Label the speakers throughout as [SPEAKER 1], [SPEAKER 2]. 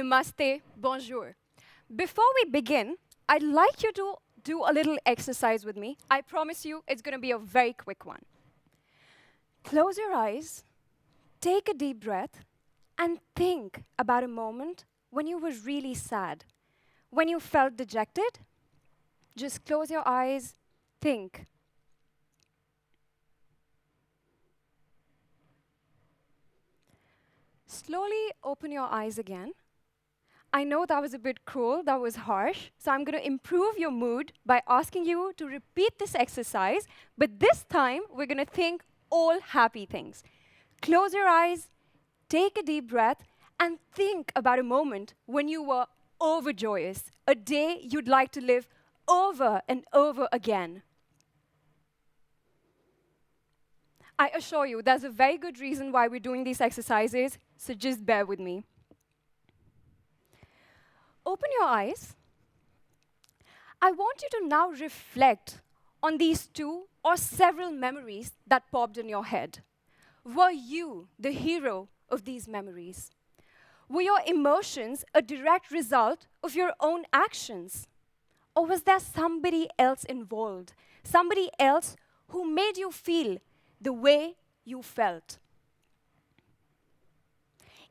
[SPEAKER 1] Namaste, bonjour. Before we begin, I'd like you to do a little exercise with me. I promise you it's going to be a very quick one. Close your eyes, take a deep breath, and think about a moment when you were really sad, when you felt dejected. Just close your eyes, think. Slowly open your eyes again. I know that was a bit cruel, that was harsh, so I'm going to improve your mood by asking you to repeat this exercise, but this time we're going to think all happy things. Close your eyes, take a deep breath, and think about a moment when you were overjoyous, a day you'd like to live over and over again. I assure you, there's a very good reason why we're doing these exercises, so just bear with me. Open your eyes. I want you to now reflect on these two or several memories that popped in your head. Were you the hero of these memories? Were your emotions a direct result of your own actions? Or was there somebody else involved? Somebody else who made you feel the way you felt?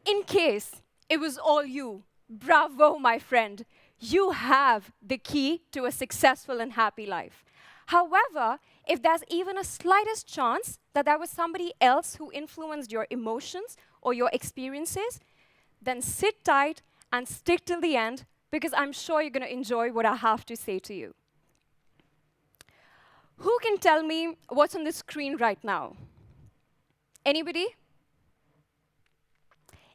[SPEAKER 1] In case it was all you, bravo, my friend. You have the key to a successful and happy life. However, if there's even a slightest chance that there was somebody else who influenced your emotions or your experiences, then sit tight and stick till the end, because I'm sure you're going to enjoy what I have to say to you. Who can tell me what's on the screen right now? Anybody?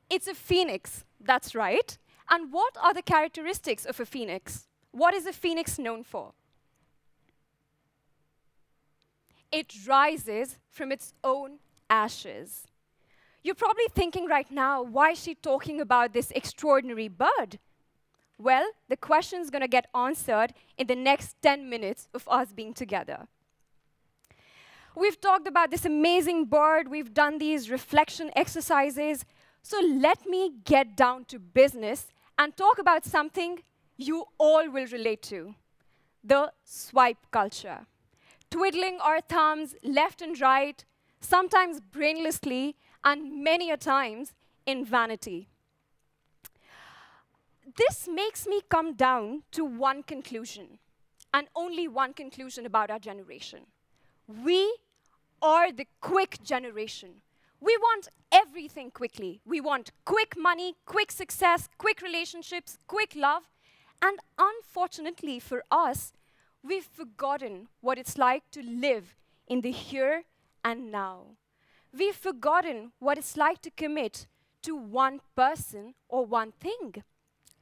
[SPEAKER 1] It's a phoenix, that's right. And what are the characteristics of a phoenix? What is a phoenix known for? It rises from its own ashes. You're probably thinking right now, why is she talking about this extraordinary bird? Well, the question's going to get answered in the next 10 minutes of us being together. We've talked about this amazing bird. We've done these reflection exercises. So let me get down to business and talk about something you all will relate to, the swipe culture. Twiddling our thumbs left and right, sometimes brainlessly, and many a times in vanity. This makes me come down to one conclusion, and only one conclusion about our generation. We are the quick generation. We want everything quickly. We want quick money, quick success, quick relationships, quick love. And unfortunately for us, we've forgotten what it's like to live in the here and now. We've forgotten what it's like to commit to one person or one thing.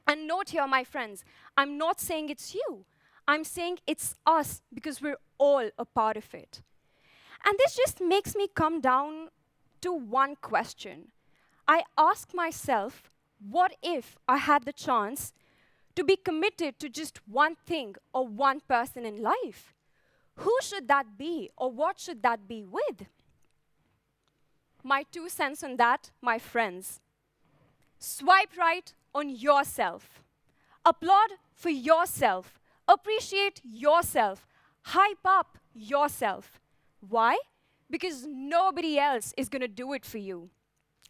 [SPEAKER 1] And note here, my friends, I'm not saying it's you. I'm saying it's us, because we're all a part of it. And this just makes me come down to one question. I ask myself, what if I had the chance to be committed to just one thing or one person in life? Who should that be, or what should that be with? My 2 cents on that, my friends. Swipe right on yourself. Applaud for yourself. Appreciate yourself. Hype up yourself. Why? Because nobody else is going to do it for you.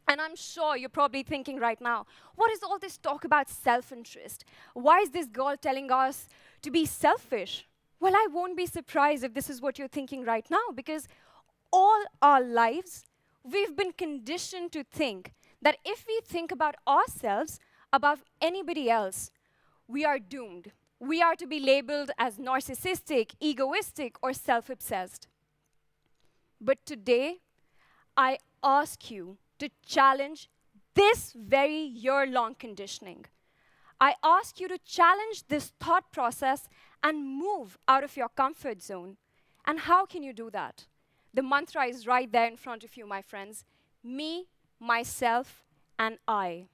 [SPEAKER 1] And I'm sure you're probably thinking right now, what is all this talk about self-interest? Why is this girl telling us to be selfish? Well, I won't be surprised if this is what you're thinking right now, because all our lives, we've been conditioned to think that if we think about ourselves above anybody else, we are doomed. We are to be labeled as narcissistic, egoistic, or self-obsessed. But today, I ask you to challenge this very year-long conditioning. I ask you to challenge this thought process and move out of your comfort zone. And how can you do that? The mantra is right there in front of you, my friends. Me, myself, and I.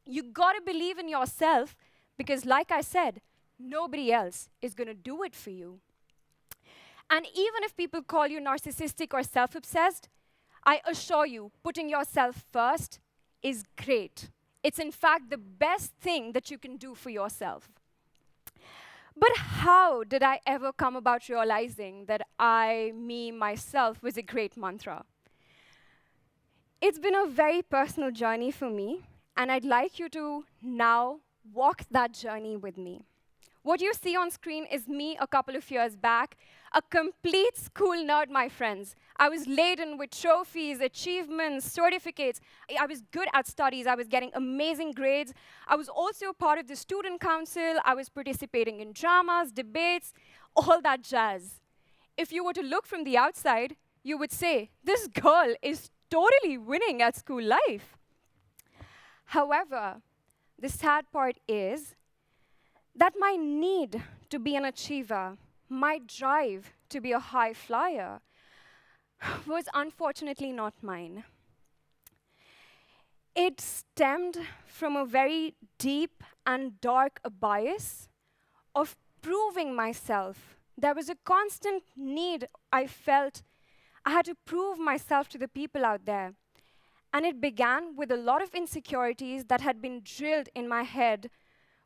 [SPEAKER 1] You gotta believe in yourself, because like I said, nobody else is gonna do it for you. And even if people call you narcissistic or self-obsessed, I assure you, putting yourself first is great. It's in fact the best thing that you can do for yourself. But how did I ever come about realizing that I, me, myself was a great mantra? It's been a very personal journey for me, and I'd like you to now walk that journey with me. What you see on screen is me a couple of years back, a complete school nerd, my friends. I was laden with trophies, achievements, certificates. I was good at studies. I was getting amazing grades. I was also part of the student council. I was participating in dramas, debates, all that jazz. If you were to look from the outside, you would say, this girl is totally winning at school life. However, the sad part is that my need to be an achiever, my drive to be a high flyer, was unfortunately not mine. It stemmed from a very deep and dark bias of proving myself. There was a constant need I felt I had to prove myself to the people out there. And it began with a lot of insecurities that had been drilled in my head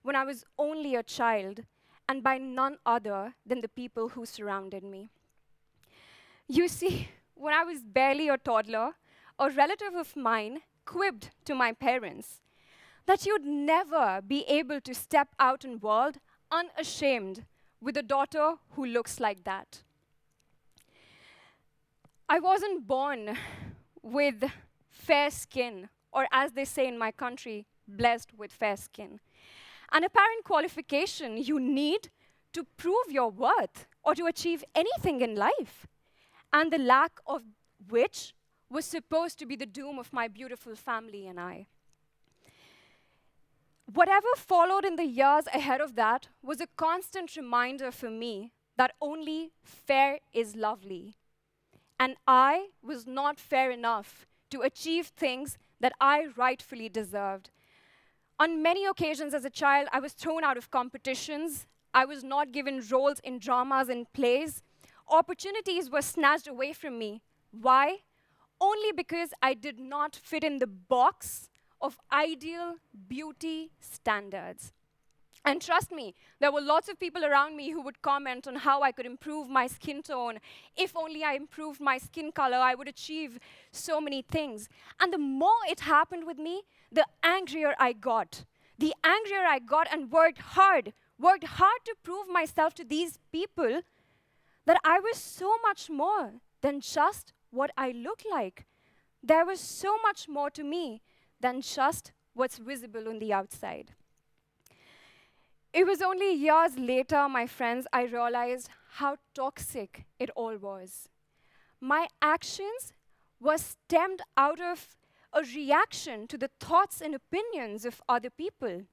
[SPEAKER 1] when I was only a child, and by none other than the people who surrounded me. You see, when I was barely a toddler, a relative of mine quipped to my parents that you'd never be able to step out in the world unashamed with a daughter who looks like that. I wasn't born with fair skin, or as they say in my country, blessed with fair skin. An apparent qualification you need to prove your worth or to achieve anything in life, and the lack of which was supposed to be the doom of my beautiful family and I. Whatever followed in the years ahead of that was a constant reminder for me that only fair is lovely, and I was not fair enough to achieve things that I rightfully deserved. On many occasions as a child, I was thrown out of competitions. I was not given roles in dramas and plays. Opportunities were snatched away from me. Why? Only because I did not fit in the box of ideal beauty standards. And trust me, there were lots of people around me who would comment on how I could improve my skin tone. If only I improved my skin color, I would achieve so many things. And the more it happened with me, the angrier I got. The angrier I got and worked hard to prove myself to these people that I was so much more than just what I look like. There was so much more to me than just what's visible on the outside. It was only years later, my friends, I realized how toxic it all was. My actions were stemmed out of a reaction to the thoughts and opinions of other people.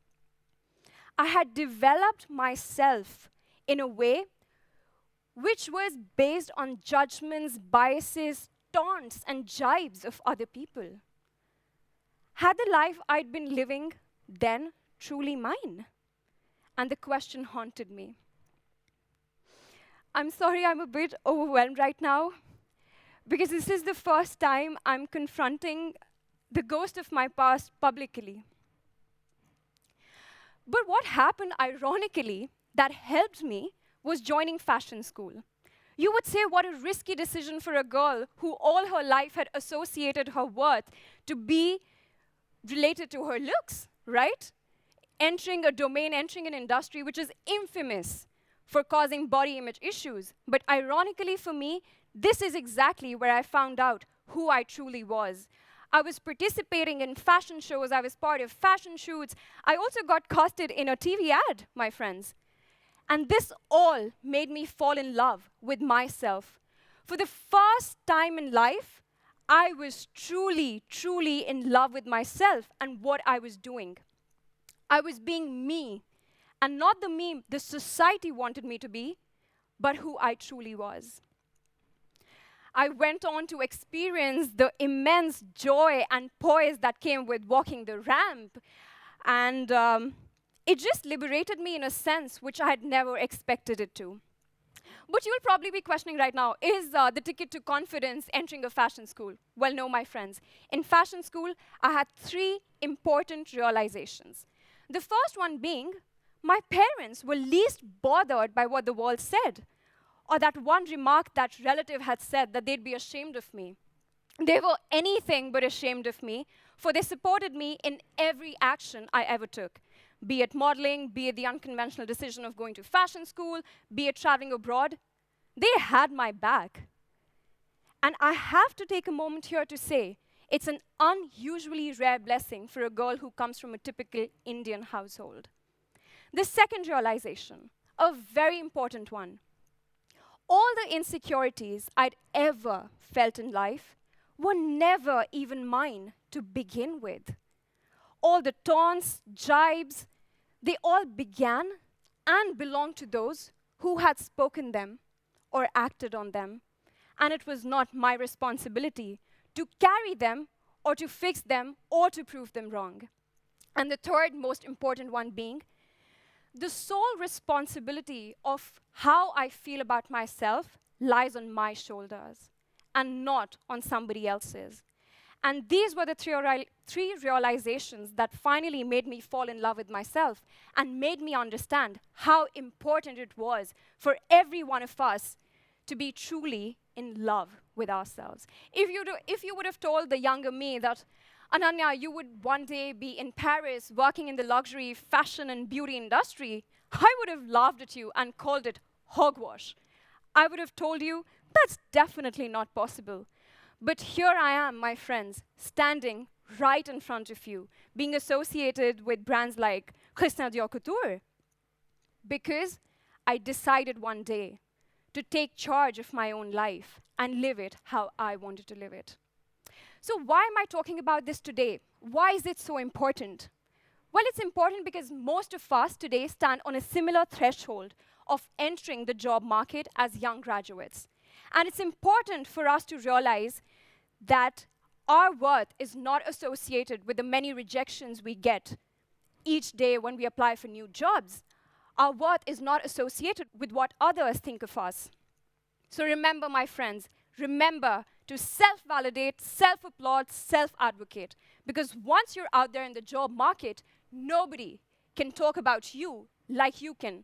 [SPEAKER 1] I had developed myself in a way which was based on judgments, biases, taunts, and jibes of other people. Had the life I'd been living then truly mine? And the question haunted me. I'm sorry I'm a bit overwhelmed right now, because this is the first time I'm confronting the ghost of my past publicly. But what happened, ironically, that helped me was joining fashion school. You would say, what a risky decision for a girl who all her life had associated her worth to be related to her looks, right? Entering a domain, entering an industry which is infamous for causing body image issues. But ironically for me, this is exactly where I found out who I truly was. I was participating in fashion shows. I was part of fashion shoots. I also got casted in a TV ad, my friends. And this all made me fall in love with myself. For the first time in life, I was truly, truly in love with myself and what I was doing. I was being me, and not the me the society wanted me to be, but who I truly was. I went on to experience the immense joy and poise that came with walking the ramp, and it just liberated me in a sense which I had never expected it to. But you'll probably be questioning right now, is the ticket to confidence entering a fashion school? Well, no, my friends. In fashion school, I had 3 important realizations. The first one being, my parents were least bothered by what the world said, or that one remark that relative had said that they'd be ashamed of me. They were anything but ashamed of me, for they supported me in every action I ever took. Be it modeling, be it the unconventional decision of going to fashion school, be it traveling abroad. They had my back. And I have to take a moment here to say, it's an unusually rare blessing for a girl who comes from a typical Indian household. The second realization, a very important one. All the insecurities I'd ever felt in life were never even mine to begin with. All the taunts, jibes, they all began and belonged to those who had spoken them or acted on them. And it was not my responsibility to carry them or to fix them or to prove them wrong. And the third most important one being, the sole responsibility of how I feel about myself lies on my shoulders and not on somebody else's. And these were the three realizations that finally made me fall in love with myself and made me understand how important it was for every one of us to be truly in love with ourselves. If you would have told the younger me that, Ananya, you would one day be in Paris working in the luxury, fashion, and beauty industry, I would have laughed at you and called it hogwash. I would have told you, that's definitely not possible. But here I am, my friends, standing right in front of you, being associated with brands like Christian Dior Couture, because I decided one day to take charge of my own life and live it how I wanted to live it. So why am I talking about this today? Why is it so important? Well, it's important because most of us today stand on a similar threshold of entering the job market as young graduates. And it's important for us to realize that our worth is not associated with the many rejections we get each day when we apply for new jobs. Our worth is not associated with what others think of us. So remember, my friends, remember to self-validate, self-applaud, self-advocate. Because once you're out there in the job market, nobody can talk about you like you can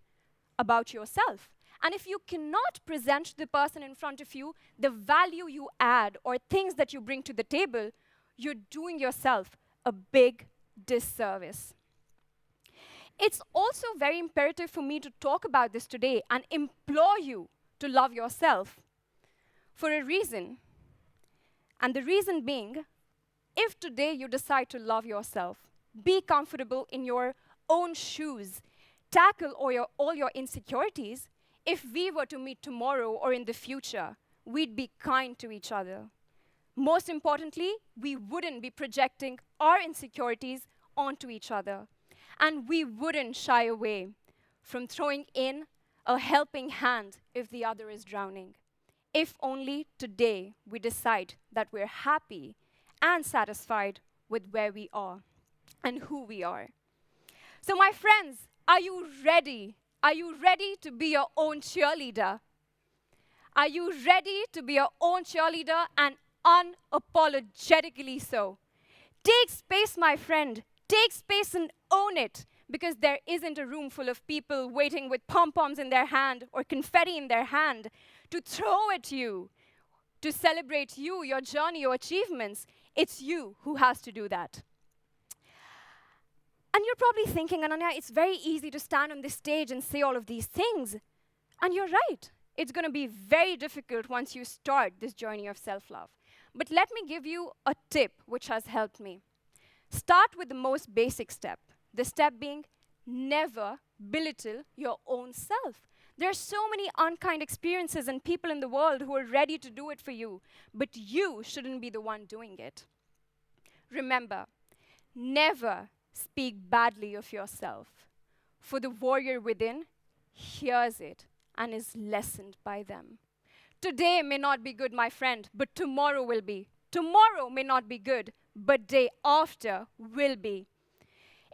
[SPEAKER 1] about yourself. And if you cannot present to the person in front of you the value you add or things that you bring to the table, you're doing yourself a big disservice. It's also very imperative for me to talk about this today and implore you to love yourself for a reason. And the reason being, if today you decide to love yourself, be comfortable in your own shoes, tackle all your insecurities, if we were to meet tomorrow or in the future, we'd be kind to each other. Most importantly, we wouldn't be projecting our insecurities onto each other. And we wouldn't shy away from throwing in a helping hand if the other is drowning. If only today we decide that we're happy and satisfied with where we are and who we are. So my friends, are you ready? Are you ready to be your own cheerleader? Are you ready to be your own cheerleader and unapologetically so? Take space, my friend. Take space and own it, because there isn't a room full of people waiting with pom-poms in their hand or confetti in their hand to throw at you, to celebrate you, your journey, your achievements. It's you who has to do that. And you're probably thinking, Ananya, it's very easy to stand on this stage and say all of these things. And you're right. It's going to be very difficult once you start this journey of self-love. But let me give you a tip which has helped me. Start with the most basic step. The step being, never belittle your own self. There are so many unkind experiences and people in the world who are ready to do it for you, but you shouldn't be the one doing it. Remember, never speak badly of yourself, for the warrior within hears it and is lessened by them. Today may not be good, my friend, but tomorrow will be. Tomorrow may not be good, but day after will be.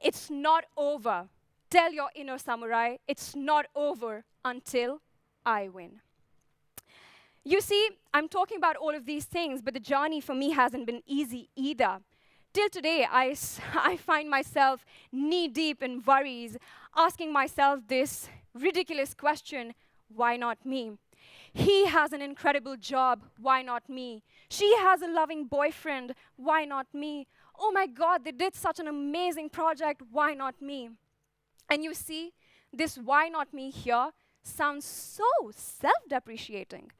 [SPEAKER 1] It's not over. Tell your inner samurai, it's not over until I win. You see, I'm talking about all of these things, but the journey for me hasn't been easy either. Till today, I find myself knee-deep in worries, asking myself this ridiculous question, why not me? He has an incredible job, why not me? She has a loving boyfriend, why not me? Oh my God, they did such an amazing project, why not me? And you see, this why not me here sounds so self-depreciating.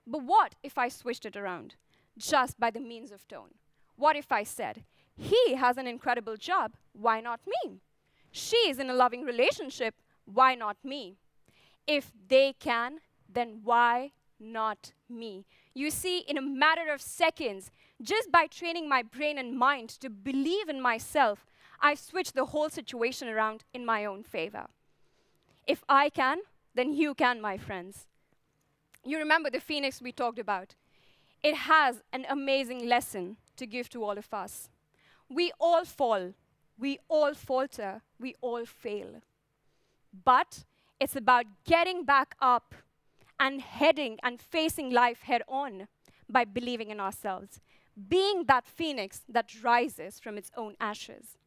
[SPEAKER 1] But what if I switched it around, just by the means of tone? What if I said, he has an incredible job, why not me? She is in a loving relationship, why not me? If they can, then why not me? You see, in a matter of seconds, just by training my brain and mind to believe in myself, I've switched the whole situation around in my own favor. If I can, then you can, my friends. You remember the phoenix we talked about. It has an amazing lesson to give to all of us. We all fall, we all falter, we all fail. But it's about getting back up and heading and facing life head on by believing in ourselves, being that phoenix that rises from its own ashes.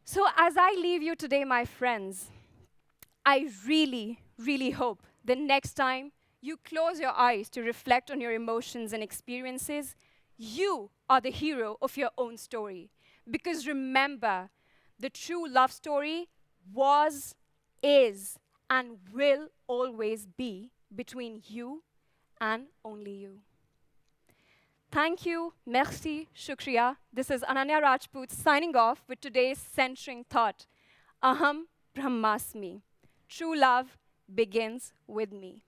[SPEAKER 1] So as I leave you today, my friends, I really, really hope the next time you close your eyes to reflect on your emotions and experiences, you are the hero of your own story. Because remember, the true love story was, is, and will always be between you and only you. Thank you, merci, shukriya. This is Ananya Rajpoot signing off with today's centering thought. Aham Brahmasmi. True love begins with me.